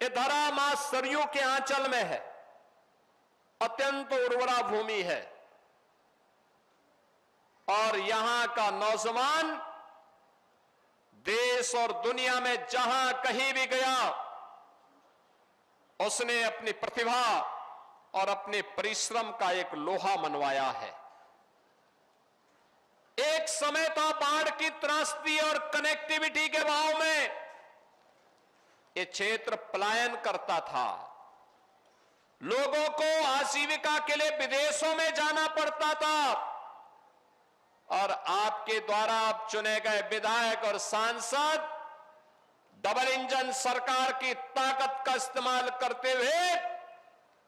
ये धरा मां सरयू के आंचल में है, अत्यंत उर्वरा भूमि है और यहां का नौजवान देश और दुनिया में जहां कहीं भी गया उसने अपनी प्रतिभा और अपने परिश्रम का एक लोहा मनवाया है। एक समय था बाढ़ की त्रासदी और कनेक्टिविटी के भाव में यह क्षेत्र पलायन करता था, लोगों को आजीविका के लिए विदेशों में जाना पड़ता था और आपके द्वारा अब चुने गए विधायक और सांसद डबल इंजन सरकार की ताकत का इस्तेमाल करते हुए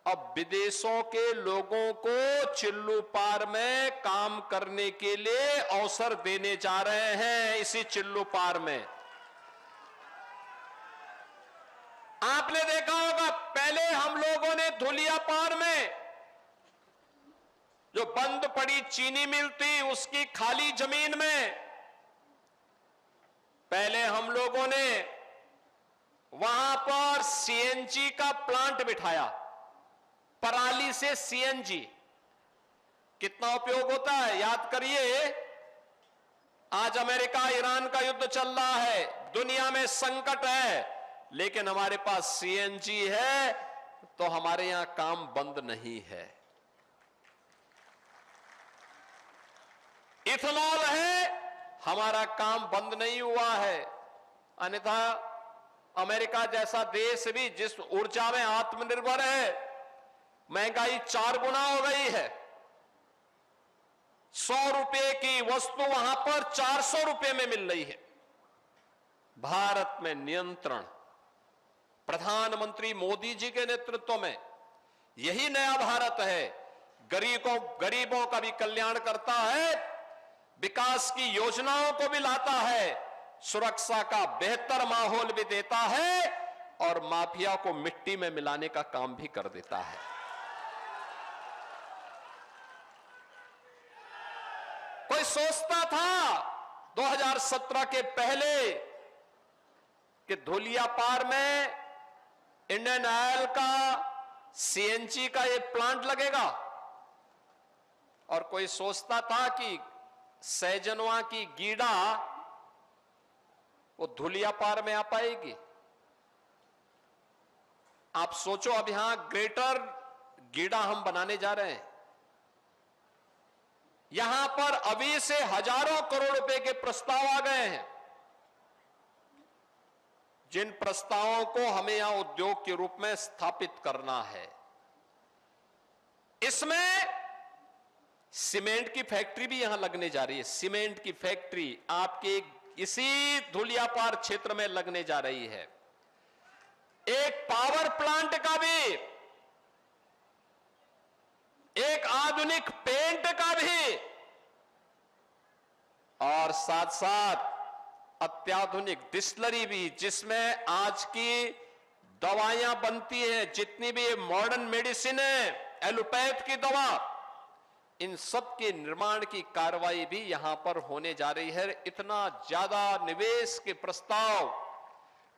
अब विदेशों के लोगों को चिल्लू पार में काम करने के लिए अवसर देने जा रहे हैं। इसी चिल्लू पार में आपने देखा होगा, पहले हम लोगों ने धुलियापार में जो बंद पड़ी चीनी मिल थी उसकी खाली जमीन में पहले हम लोगों ने वहां पर सीएनजी का प्लांट बिठाया। पराली से सीएनजी कितना उपयोग होता है याद करिए। आज अमेरिका ईरान का युद्ध चल रहा है, दुनिया में संकट है, लेकिन हमारे पास सीएनजी है तो हमारे यहां काम बंद नहीं है। इथेनॉल है, हमारा काम बंद नहीं हुआ है। अन्यथा अमेरिका जैसा देश भी जिस ऊर्जा में आत्मनिर्भर है, महंगाई 4 गुना हो गई है। 100 रुपए की वस्तु वहां पर 400 रुपए में मिल रही है। भारत में नियंत्रण प्रधानमंत्री मोदी जी के नेतृत्व में, यही नया भारत है। गरीबों का भी कल्याण करता है, विकास की योजनाओं को भी लाता है, सुरक्षा का बेहतर माहौल भी देता है और माफिया को मिट्टी में मिलाने का काम भी कर देता है। कोई सोचता था 2017 के पहले कि धुलियापार में इंडियन ऑयल का सीएनजी का ये प्लांट लगेगा, और कोई सोचता था कि सैजनवा की गीड़ा वो धुलियापार में आ पाएगी। आप सोचो, अब यहां ग्रेटर गीड़ा हम बनाने जा रहे हैं। यहां पर अभी से हजारों करोड़ रुपए के प्रस्ताव आ गए हैं, जिन प्रस्तावों को हमें यहां उद्योग के रूप में स्थापित करना है। इसमें सीमेंट की फैक्ट्री भी यहां लगने जा रही है। सीमेंट की फैक्ट्री आपके इसी धुलियापार क्षेत्र में लगने जा रही है। एक पावर प्लांट का भी, एक आधुनिक पेंट का भी, और साथ साथ अत्याधुनिक डिस्टिलरी भी, जिसमें आज की दवाइयां बनती हैं, जितनी भी मॉडर्न मेडिसिन है, एलोपैथ की दवा, इन सब के निर्माण की कार्रवाई भी यहां पर होने जा रही है। इतना ज्यादा निवेश के प्रस्ताव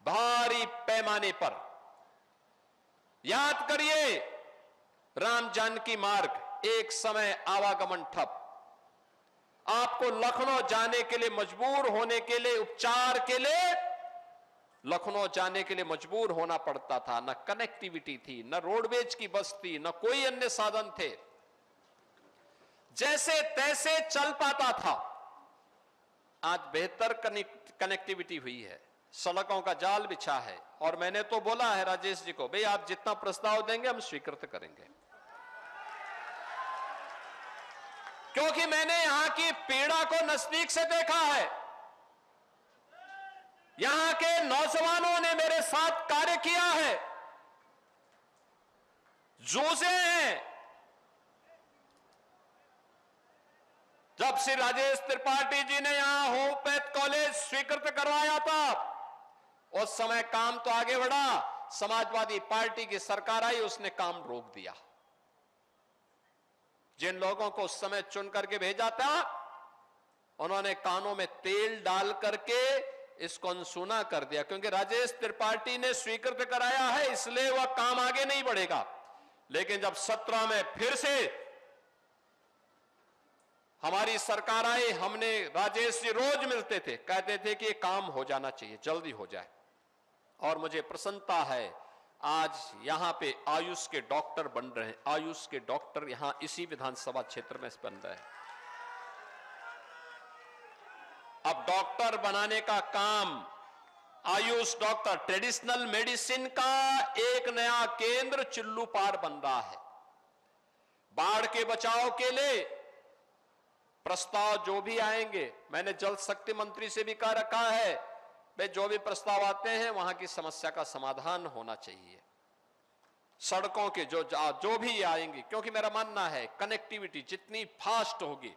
भारी पैमाने पर। याद करिए, राम जानकी मार्ग एक समय आवागमन ठप, आपको लखनऊ जाने के लिए मजबूर होने के लिए, उपचार के लिए लखनऊ जाने के लिए मजबूर होना पड़ता था। न कनेक्टिविटी थी, न रोडवेज की बस थी, न कोई अन्य साधन थे, जैसे तैसे चल पाता था। आज बेहतर कनेक्टिविटी हुई है, सड़कों का जाल बिछा है, और मैंने तो बोला है राजेश जी को, भाई आप जितना प्रस्ताव देंगे हम स्वीकृत करेंगे, क्योंकि मैंने यहां की पीड़ा को नजदीक से देखा है। यहां के नौजवानों ने मेरे साथ कार्य किया है, जूझे हैं। जब श्री राजेश त्रिपाठी जी ने यहां होम्योपैथ कॉलेज स्वीकृत करवाया था, उस समय काम तो आगे बढ़ा, समाजवादी पार्टी की सरकार आई, उसने काम रोक दिया। जिन लोगों को उस समय चुन करके भेजा था, उन्होंने कानों में तेल डाल करके इसको अनसुना कर दिया, क्योंकि राजेश त्रिपाठी ने स्वीकृत कराया है, इसलिए वह काम आगे नहीं बढ़ेगा। लेकिन जब 17 में फिर से हमारी सरकार आई, हमने राजेश जी रोज मिलते थे, कहते थे कि ये काम हो जाना चाहिए, जल्दी हो जाए। और मुझे प्रसन्नता है आज यहां पे आयुष के डॉक्टर बन रहे हैं। आयुष के डॉक्टर यहां इसी विधानसभा क्षेत्र में बन रहे हैं। अब डॉक्टर बनाने का काम आयुष डॉक्टर, ट्रेडिशनल मेडिसिन का एक नया केंद्र चिल्लू पार बन रहा है। बाढ़ के बचाव के लिए प्रस्ताव जो भी आएंगे, मैंने जल शक्ति मंत्री से भी कह रखा है, वे जो भी प्रस्ताव आते हैं वहां की समस्या का समाधान होना चाहिए। सड़कों के जो भी आएंगे, क्योंकि मेरा मानना है कनेक्टिविटी जितनी फास्ट होगी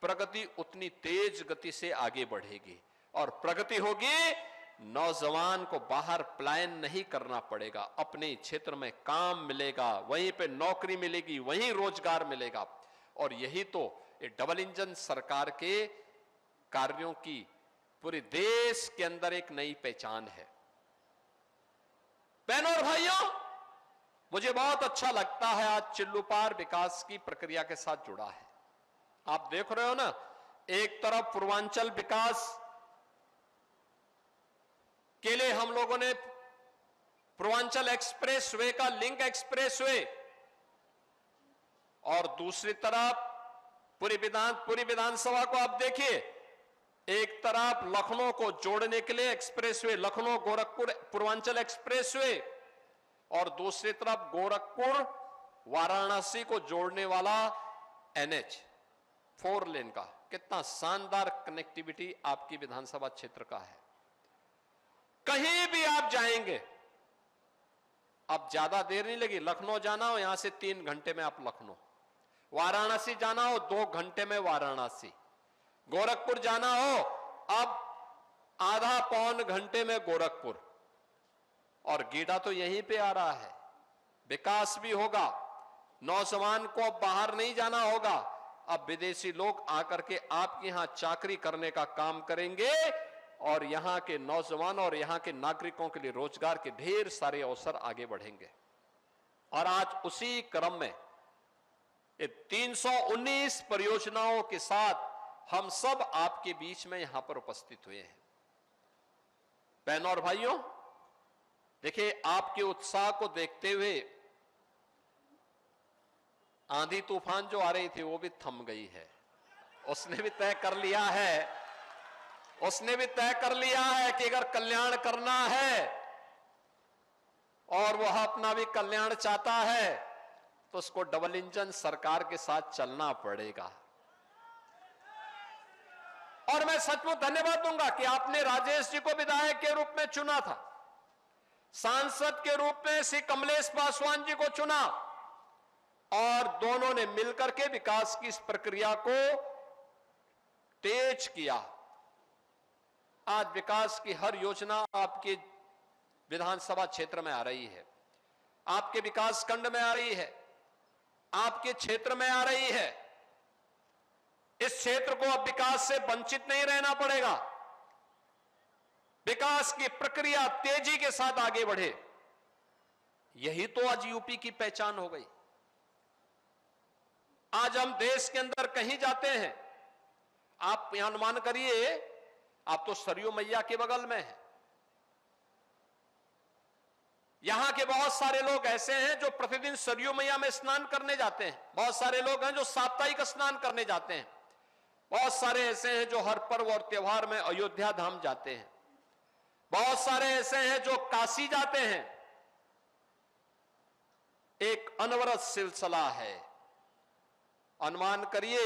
प्रगति उतनी तेज गति से आगे बढ़ेगी। और प्रगति होगी, नौजवान को बाहर पलायन नहीं करना पड़ेगा, अपने क्षेत्र में काम मिलेगा, वहीं पे नौकरी मिलेगी, वहीं रोजगार मिलेगा। और यही तो ये डबल इंजन सरकार के कार्यों की पूरे देश के अंदर एक नई पहचान है। बहनों और भाइयों, मुझे बहुत अच्छा लगता है आज चिल्लू पार विकास की प्रक्रिया के साथ जुड़ा है। आप देख रहे हो ना, एक तरफ पूर्वांचल विकास के लिए हम लोगों ने पूर्वांचल एक्सप्रेस वे का लिंक एक्सप्रेस वे, और दूसरी तरफ पूरी विधानसभा को आप देखिए, एक तरफ लखनऊ को जोड़ने के लिए एक्सप्रेसवे, लखनऊ गोरखपुर पूर्वांचल एक्सप्रेसवे, और दूसरी तरफ गोरखपुर वाराणसी को जोड़ने वाला NH 4 लेन का। कितना शानदार कनेक्टिविटी आपकी विधानसभा क्षेत्र का है। कहीं भी आप जाएंगे, अब ज्यादा देर नहीं लगी, लखनऊ जाना हो यहां से 3 घंटे में आप लखनऊ, वाराणसी जाना हो 2 घंटे में वाराणसी, गोरखपुर जाना हो अब आधा पौन घंटे में गोरखपुर, और गीडा तो यहीं पे आ रहा है। विकास भी होगा, नौजवान को अब बाहर नहीं जाना होगा, अब विदेशी लोग आकर के आपके यहां चाकरी करने का काम करेंगे, और यहां के नौजवान और यहां के नागरिकों के लिए रोजगार के ढेर सारे अवसर आगे बढ़ेंगे। और आज उसी क्रम में 319 परियोजनाओं के साथ हम सब आपके बीच में यहां पर उपस्थित हुए हैं। बहनों और भाइयों, देखिए आपके उत्साह को देखते हुए आंधी तूफान जो आ रही थी वो भी थम गई है। उसने भी तय कर लिया है कि अगर कल्याण करना है और वह अपना भी कल्याण चाहता है तो उसको डबल इंजन सरकार के साथ चलना पड़ेगा। और मैं सचमुच धन्यवाद दूंगा कि आपने राजेश जी को विधायक के रूप में चुना था, सांसद के रूप में श्री कमलेश पासवान जी को चुना, और दोनों ने मिलकर के विकास की इस प्रक्रिया को तेज किया। आज विकास की हर योजना आपके विधानसभा क्षेत्र में आ रही है, आपके विकास खंड में आ रही है, आपके क्षेत्र में आ रही है। इस क्षेत्र को अब विकास से वंचित नहीं रहना पड़ेगा। विकास की प्रक्रिया तेजी के साथ आगे बढ़े, यही तो आज यूपी की पहचान हो गई। आज हम देश के अंदर कहीं जाते हैं, आप यहां अनुमान करिए, आप तो सरयू मैया के बगल में हैं। यहां के बहुत सारे लोग ऐसे हैं जो प्रतिदिन सरयू मैया में स्नान करने जाते हैं, बहुत सारे लोग हैं जो साप्ताहिक स्नान करने जाते हैं, बहुत सारे ऐसे हैं जो हर पर्व और त्योहार में अयोध्या धाम जाते हैं, बहुत सारे ऐसे हैं जो काशी जाते हैं। एक अनवरत सिलसिला है। अनुमान करिए,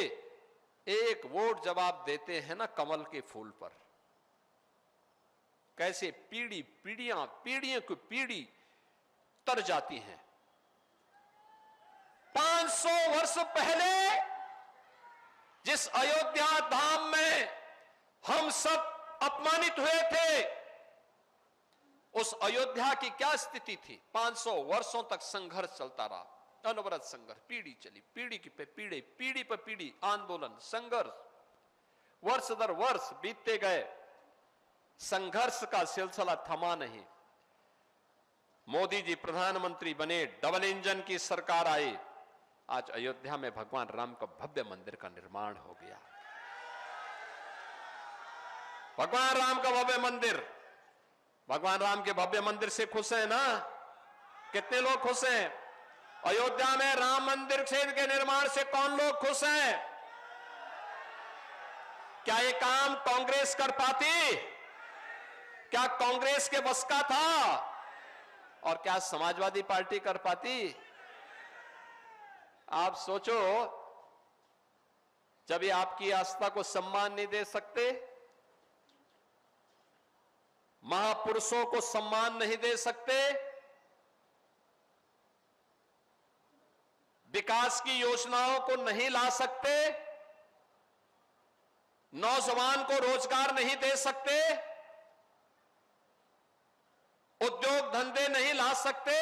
एक वोट जब आप देते हैं ना कमल के फूल पर, कैसे पीढ़ियों की पीढ़ी तर जाती हैं। 500 वर्ष पहले जिस अयोध्या धाम में हम सब अपमानित हुए थे, उस अयोध्या की क्या स्थिति थी? 500 वर्षों तक संघर्ष चलता रहा, अनवरत संघर्ष, पीढ़ी चली, पीढ़ी पे पीढ़ी पर पीढ़ी, आंदोलन, संघर्ष, वर्ष दर वर्ष बीतते गए। संघर्ष का सिलसिला थमा नहीं। मोदी जी प्रधानमंत्री बने, डबल इंजन की सरकार आई, आज अयोध्या में भगवान राम का भव्य मंदिर का निर्माण हो गया। भगवान राम का भव्य मंदिर, भगवान राम के भव्य मंदिर से खुश है ना? कितने लोग खुश हैं? अयोध्या में राम मंदिर क्षेत्र के निर्माण से कौन लोग खुश हैं? क्या ये काम कांग्रेस कर पाती? क्या कांग्रेस के बस का था? और क्या समाजवादी पार्टी कर पाती? आप सोचो, जब ये आपकी आस्था को सम्मान नहीं दे सकते, महापुरुषों को सम्मान नहीं दे सकते, विकास की योजनाओं को नहीं ला सकते, नौजवान को रोजगार नहीं दे सकते, उद्योग धंधे नहीं ला सकते,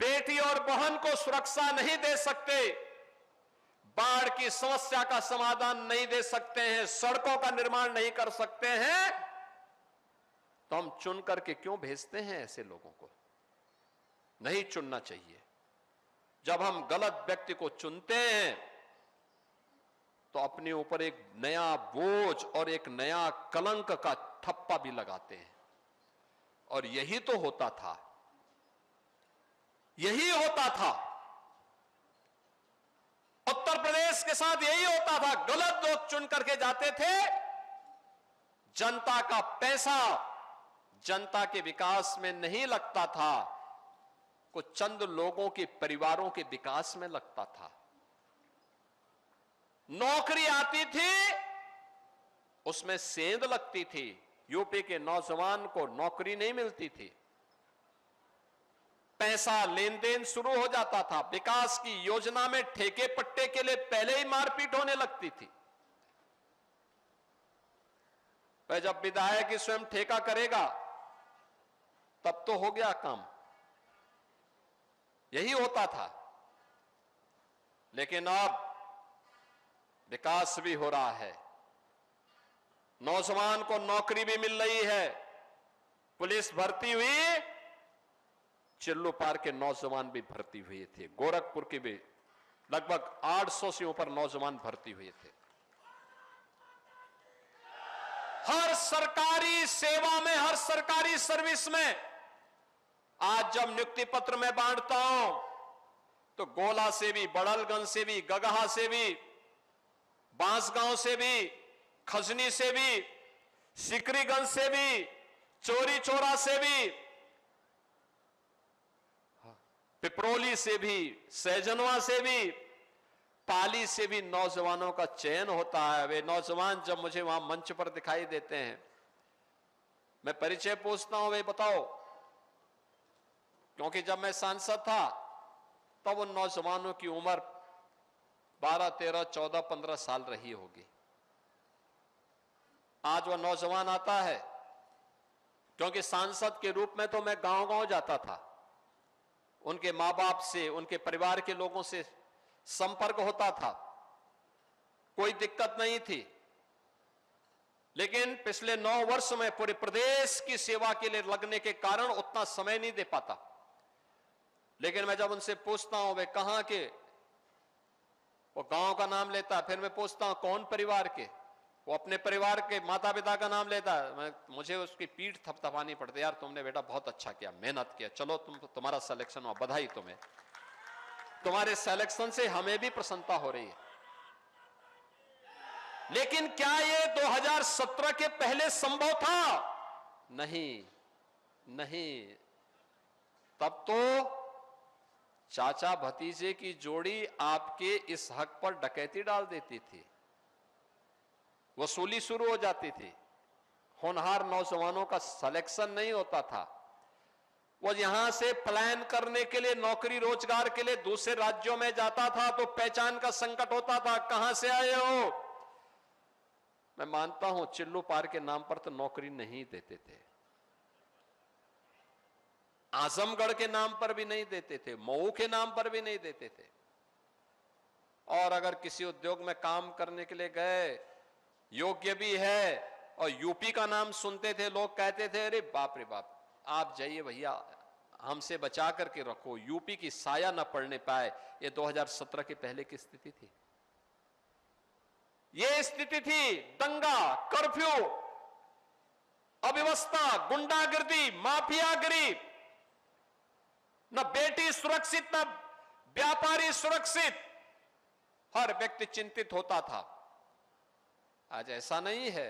बेटी और बहन को सुरक्षा नहीं दे सकते, बाढ़ की समस्या का समाधान नहीं दे सकते हैं, सड़कों का निर्माण नहीं कर सकते हैं, तो हम चुन करके क्यों भेजते हैं ऐसे लोगों को? नहीं चुनना चाहिए। जब हम गलत व्यक्ति को चुनते हैं तो अपने ऊपर एक नया बोझ और एक नया कलंक का ठप्पा भी लगाते हैं। और यही तो होता था, यही होता था उत्तर प्रदेश के साथ, यही होता था। गलत लोग चुन करके जाते थे, जनता का पैसा जनता के विकास में नहीं लगता था, कुछ चंद लोगों के परिवारों के विकास में लगता था। नौकरी आती थी, उसमें सेंध लगती थी। यूपी के नौजवान को नौकरी नहीं मिलती थी, पैसा लेन देन शुरू हो जाता था, विकास की योजना में ठेके पट्टे के लिए पहले ही मारपीट होने लगती थी। वह जब विधायक ही स्वयं ठेका करेगा तब तो हो गया काम, यही होता था। लेकिन अब विकास भी हो रहा है, नौजवान को नौकरी भी मिल रही है, पुलिस भर्ती हुई, चिल्लू पार के नौजवान भी भर्ती हुए थे, गोरखपुर के भी लगभग 800 से ऊपर नौजवान भर्ती हुए थे। हर सरकारी सेवा में, हर सरकारी सर्विस में आज जब नियुक्ति पत्र में बांटता हूं तो गोला से भी, बड़लगंज से भी, गगहा से भी, बांसगांव से भी, खजनी से भी, सिकरीगंज से भी, चोरी चौरा से भी, पिपरोली से भी, सहजनवा से भी, पाली से भी नौजवानों का चयन होता है। वे नौजवान जब मुझे वहां मंच पर दिखाई देते हैं, मैं परिचय पूछता हूं, वे बताओ, क्योंकि जब मैं सांसद था तब उन नौजवानों की उम्र 12, 13, 14, 15 साल रही होगी। आज वह नौजवान आता है, क्योंकि सांसद के रूप में तो मैं गांव-गांव जाता था, उनके मां बाप से, उनके परिवार के लोगों से संपर्क होता था, कोई दिक्कत नहीं थी। लेकिन पिछले 9 वर्ष में पूरे प्रदेश की सेवा के लिए लगने के कारण उतना समय नहीं दे पाता। लेकिन मैं जब उनसे पूछता हूं वे कहां के, वो गांव का नाम लेता है, फिर मैं पूछता हूं कौन परिवार के, वो अपने परिवार के माता पिता का नाम लेता है। मुझे उसकी पीठ थपथपानी पड़ती है, यार तुमने बेटा बहुत अच्छा किया, मेहनत किया, चलो तुम्हारा सिलेक्शन हुआ, बधाई तुम्हें, तुम्हारे सिलेक्शन से हमें भी प्रसन्नता हो रही है। लेकिन क्या ये 2017 के पहले संभव था? नहीं, नहीं। तब तो चाचा भतीजे की जोड़ी आपके इस हक पर डकैती डाल देती थी, वसूली शुरू हो जाती थी, होनहार नौजवानों का सिलेक्शन नहीं होता था। वो यहां से पलायन करने के लिए, नौकरी रोजगार के लिए दूसरे राज्यों में जाता था तो पहचान का संकट होता था, कहां से आए हो? मैं मानता हूं चिल्लू पार के नाम पर तो नौकरी नहीं देते थे, आजमगढ़ के नाम पर भी नहीं देते थे, मऊ के नाम पर भी नहीं देते थे। और अगर किसी उद्योग में काम करने के लिए गए योग्य भी है। और यूपी का नाम सुनते थे लोग, कहते थे अरे बाप रे बाप, आप जाइए भैया, हमसे बचा करके रखो, यूपी की साया न पड़ने पाए। ये 2017 के पहले की स्थिति थी। ये स्थिति थी, दंगा, कर्फ्यू, अव्यवस्था, गुंडागर्दी, माफियागिरी, न बेटी सुरक्षित, न व्यापारी सुरक्षित, हर व्यक्ति चिंतित होता था। आज ऐसा नहीं है।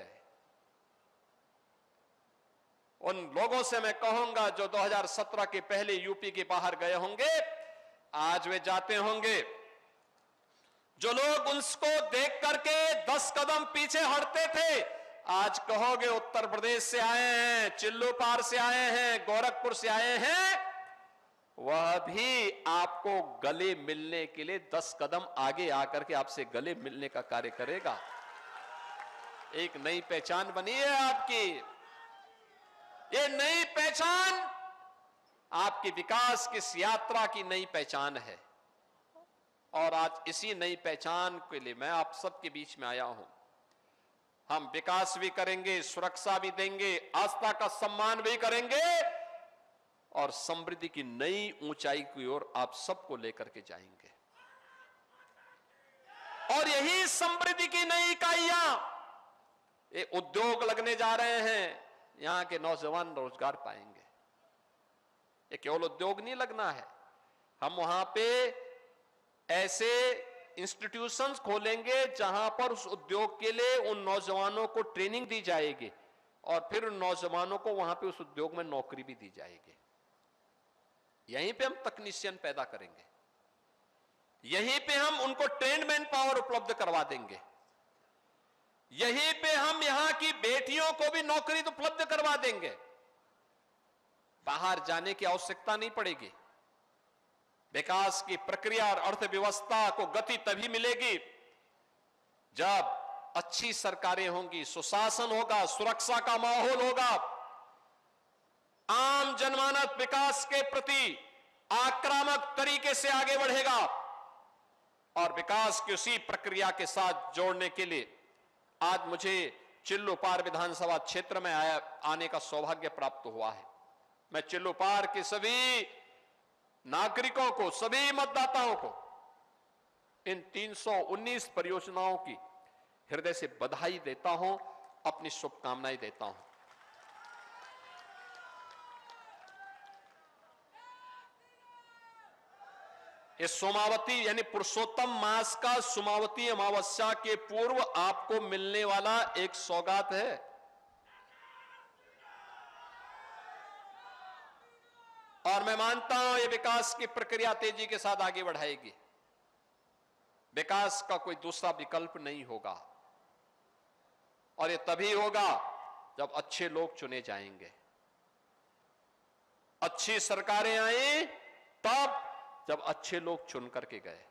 उन लोगों से मैं कहूंगा जो 2017 के पहले यूपी के बाहर गए होंगे, आज वे जाते होंगे। जो लोग उसको देख करके 10 कदम पीछे हटते थे, आज कहोगे उत्तर प्रदेश से आए हैं, चिल्लू पार से आए हैं, गोरखपुर से आए हैं, वह भी आपको गले मिलने के लिए 10 कदम आगे आकर के आपसे गले मिलने का कार्य करेगा। एक नई पहचान बनी है आपकी। ये नई पहचान आपकी विकास की इस यात्रा की नई पहचान है। और आज इसी नई पहचान के लिए मैं आप सबके बीच में आया हूं। हम विकास भी करेंगे, सुरक्षा भी देंगे, आस्था का सम्मान भी करेंगे और समृद्धि की नई ऊंचाई की ओर आप सबको लेकर के जाएंगे। और यही समृद्धि की नई इकाइयां, ये उद्योग लगने जा रहे हैं, यहां के नौजवान रोजगार पाएंगे। ये केवल उद्योग नहीं लगना है, हम वहां पे ऐसे इंस्टीट्यूशंस खोलेंगे जहां पर उस उद्योग के लिए उन नौजवानों को ट्रेनिंग दी जाएगी और फिर उन नौजवानों को वहां पे उस उद्योग में नौकरी भी दी जाएगी। यहीं पे हम तकनीशियन पैदा करेंगे, यहीं पे हम उनको ट्रेन्ड मैन पावर उपलब्ध करवा देंगे, यहीं पे हम यहां की बेटियों को भी नौकरी उपलब्ध करवा देंगे। बाहर जाने की आवश्यकता नहीं पड़ेगी। विकास की प्रक्रिया और अर्थव्यवस्था को गति तभी मिलेगी जब अच्छी सरकारें होंगी, सुशासन होगा, सुरक्षा का माहौल होगा, आम जनमानस विकास के प्रति आक्रामक तरीके से आगे बढ़ेगा। और विकास की उसी प्रक्रिया के साथ जोड़ने के लिए आज मुझे चिल्लू पार विधानसभा क्षेत्र में आने का सौभाग्य प्राप्त हुआ है। मैं चिल्लू पार के सभी नागरिकों को, सभी मतदाताओं को इन 319 परियोजनाओं की हृदय से बधाई देता हूं, अपनी शुभकामनाएं देता हूं। इस सोमावती यानी पुरुषोत्तम मास का सोमावती अमावस्या के पूर्व आपको मिलने वाला एक सौगात है। और मैं मानता हूं ये विकास की प्रक्रिया तेजी के साथ आगे बढ़ाएगी। विकास का कोई दूसरा विकल्प नहीं होगा और ये तभी होगा जब अच्छे लोग चुने जाएंगे। अच्छी सरकारें आई तब जब अच्छे लोग चुन करके गए।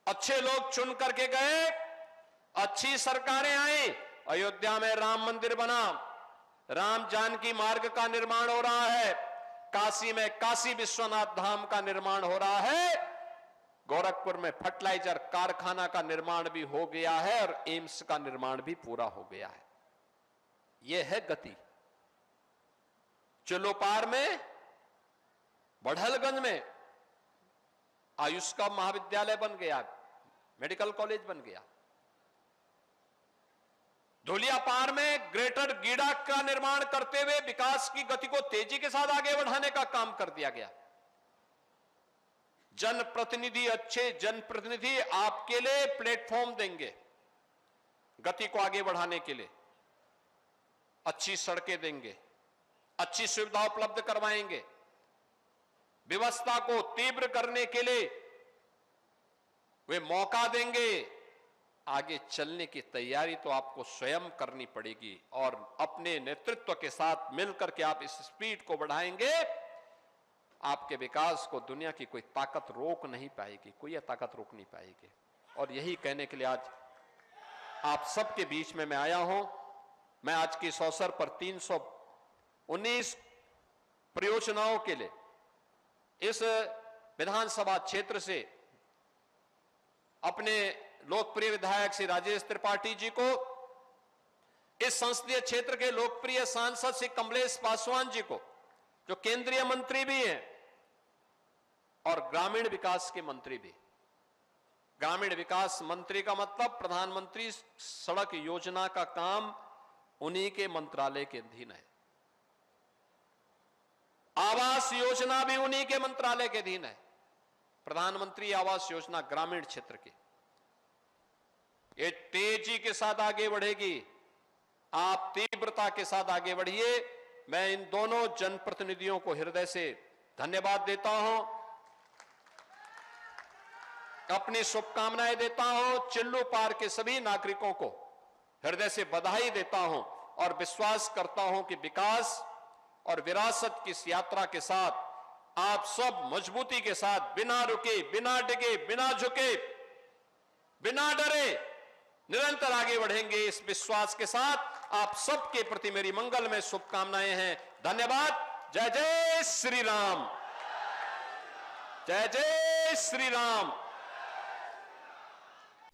अच्छे लोग चुन करके गए, अच्छी सरकारें आई। अयोध्या में राम मंदिर बना, राम जानकी मार्ग का निर्माण हो रहा है, काशी में काशी विश्वनाथ धाम का निर्माण हो रहा है, गोरखपुर में फर्टिलाइजर कारखाना का निर्माण भी हो गया है और एम्स का निर्माण भी पूरा हो गया है। यह है गति। चिल्लूपार में, बढ़लगंज में आयुष का महाविद्यालय बन गया, मेडिकल कॉलेज बन गया। धुलियापार में ग्रेटर गीडा का निर्माण करते हुए विकास की गति को तेजी के साथ आगे बढ़ाने का काम कर दिया गया। जनप्रतिनिधि, अच्छे जनप्रतिनिधि आपके लिए प्लेटफॉर्म देंगे गति को आगे बढ़ाने के लिए। अच्छी सड़कें देंगे, अच्छी सुविधा उपलब्ध करवाएंगे, व्यवस्था को तीव्र करने के लिए वे मौका देंगे। आगे चलने की तैयारी तो आपको स्वयं करनी पड़ेगी और अपने नेतृत्व के साथ मिलकर के आप इस स्पीड को बढ़ाएंगे। आपके विकास को दुनिया की कोई ताकत रोक नहीं पाएगी, कोई ताकत रोक नहीं पाएगी। और यही कहने के लिए आज आप सबके बीच में मैं आया हूं। मैं आज के इस अवसर पर 319 परियोजनाओं के लिए इस विधानसभा क्षेत्र से अपने लोकप्रिय विधायक श्री राजेश त्रिपाठी जी को, इस संसदीय क्षेत्र के लोकप्रिय सांसद श्री कमलेश पासवान जी को, जो केंद्रीय मंत्री भी हैं और ग्रामीण विकास के मंत्री भी। ग्रामीण विकास मंत्री का मतलब प्रधानमंत्री सड़क योजना का काम उन्हीं के मंत्रालय के अधीन है। आवास योजना भी उन्हीं के मंत्रालय के अधीन है। प्रधानमंत्री आवास योजना ग्रामीण क्षेत्र की, ये तेजी के साथ आगे बढ़ेगी। आप तीव्रता के साथ आगे बढ़िए। मैं इन दोनों जनप्रतिनिधियों को हृदय से धन्यवाद देता हूं, अपनी शुभकामनाएं देता हूं। चिल्लू पार के सभी नागरिकों को हृदय से बधाई देता हूं और विश्वास करता हूं कि विकास और विरासत की इस यात्रा के साथ आप सब मजबूती के साथ, बिना रुके, बिना डिगे, बिना झुके, बिना डरे निरंतर आगे बढ़ेंगे। इस विश्वास के साथ आप सबके प्रति मेरी मंगलमय शुभकामनाएं हैं। धन्यवाद। जय जय श्री राम। जय जय श्री राम।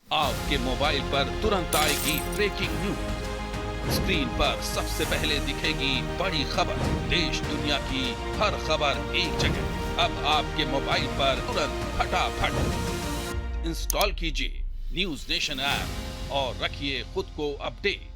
आपके मोबाइल पर तुरंत आएगी ब्रेकिंग न्यूज। स्क्रीन पर सबसे पहले दिखेगी बड़ी खबर। देश दुनिया की हर खबर एक जगह। अब आपके मोबाइल पर तुरंत फटाफट इंस्टॉल कीजिए न्यूज़ नेशन ऐप और रखिए खुद को अपडेट।